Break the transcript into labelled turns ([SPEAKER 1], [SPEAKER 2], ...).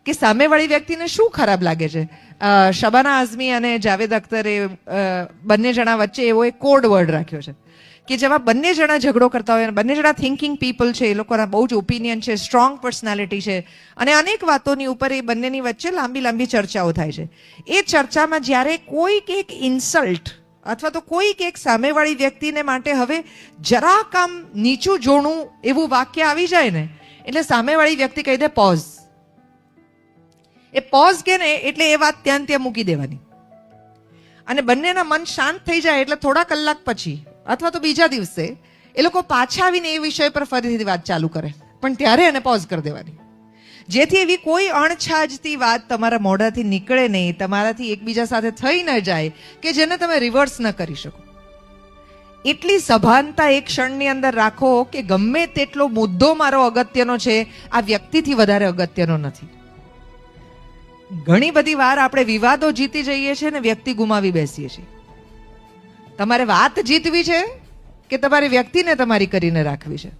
[SPEAKER 1] કે સામેવાળી વ્યક્તિને શું ખરાબ લાગે છે. શબાના આઝમી અને જાવેદ અખ્તરે બંને જણા વચ્ચે એવો એક કોડ વર્ડ રાખ્યો છે કે જેમાં બંને જણા ઝઘડો કરતા હોય અને બંને જણા થિંકિંગ પીપલ છે, એ લોકોના બહુ જ ઓપિનિયન છે, સ્ટ્રોંગ પર્સનાલિટી છે અને અનેક વાતોની ઉપર એ બંનેની વચ્ચે લાંબી લાંબી ચર્ચાઓ થાય છે. એ ચર્ચામાં જ્યારે કોઈક એક ઇન્સલ્ટ અથવા તો કોઈક એક સામેવાળી વ્યક્તિને માટે હવે જરાક આમ નીચું જોણું એવું વાક્ય આવી જાય ને, એટલે સામેવાળી વ્યક્તિ કહી દે પોઝ. એ પોઝ કે ને એટલે એ વાત ત્યાં મૂકી દેવાની અને બંનેના મન શાંત થઈ જાય એટલે થોડા કલાક પછી અથવા તો બીજા દિવસે એ લોકો પાછા આવીને એ વિષય પર ફરીથી વાત ચાલુ કરે, પણ ત્યારે એને પોઝ કરી દેવાની, જેથી એવી કોઈ અણછાજતી વાત તમારા મોઢાથી નીકળે નહીં, તમારાથી એકબીજા સાથે થઈ ન જાય કે જેને તમે રિવર્સ ન કરી શકો. એટલી સભાનતા એક ક્ષણની અંદર રાખો કે ગમે તેટલો મુદ્દો મારો અગત્યનો છે, આ વ્યક્તિથી વધારે અગત્યનો નથી. ઘણી બધી વાર આપણે વિવાદો જીતી જઈએ છીએ ને વ્યક્તિ ગુમાવી બેસીએ છીએ. તમારે વાત જીતવી છે કે તમારી વ્યક્તિને તમારી કરીને રાખવી છે?